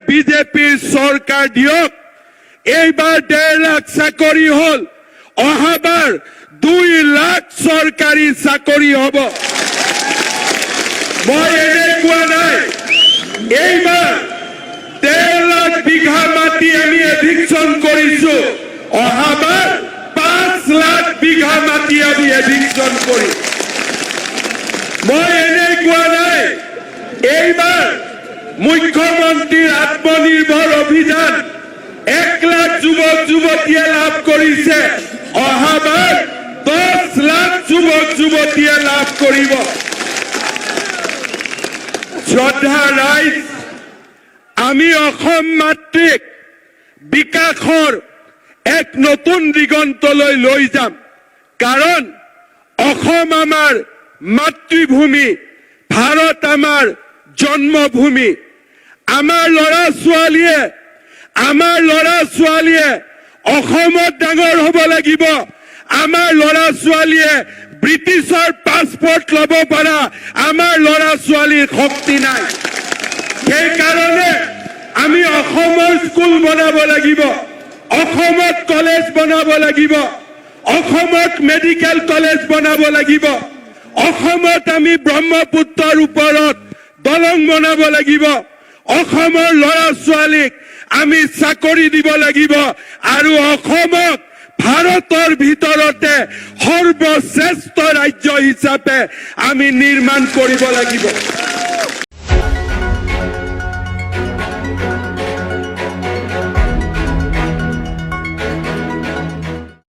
বিজেপিৰ চৰকাৰ দিয়ক। এইবাৰ 1.5 লাখ চাকৰি হল, অহাবাৰ 2 লাখ চৰকাৰী চাকৰি হব। মই এনে কোৱা নাই, এইবাৰ 1.5 লাখ বিঘা মাটি আমি এভিকশন কৰিছো, অহাবাৰ 5 লাখ বিঘা মাটি আমি এভিকশন কৰিম। মই এনে কোৱা নাই, এইবাৰ মুখ্যমন্ত্ৰীৰ আত্মনিৰ্ভৰ অভিযান 1 লাখ যুৱক যুৱতীয়ে লাভ কৰিছে, অহাবাৰ 10 লাখ যুৱক যুৱতীয়ে লাভ কৰিব। শ্ৰদ্ধা ৰাইজ, আমি অসম মাতৃক বিকাশৰ এক নতুন দিগন্তলৈ লৈ যাম। কাৰণ অসম আমাৰ মাতৃভূমি, ভাৰত আমাৰ জন্মভূমি। আমাৰ ল'ৰা ছোৱালীয়ে অসমত ডাঙৰ হ'ব লাগিব। আমাৰ ল'ৰা ছোৱালীয়ে ব্ৰিটিছৰ পাছপোৰ্ট ল'ব পৰা আমাৰ ল'ৰা ছোৱালীৰ শক্তি নাই। সেইকাৰণে আমি অসমৰ স্কুল বনাব লাগিব, অসমত কলেজ বনাব লাগিব, অসমত মেডিকেল কলেজ বনাব লাগিব, অসমত আমি ব্ৰহ্মপুত্ৰৰ ওপৰত দলং বনাব লাগিব, অসমৰ ল'ৰা ছোৱালীক আমি চাকৰি দিব লাগিব আৰু অসমক ভাৰতৰ ভিতৰতে সৰ্বশ্ৰেষ্ঠ ৰাজ্য হিচাপে আমি নিৰ্মাণ কৰিব লাগিব।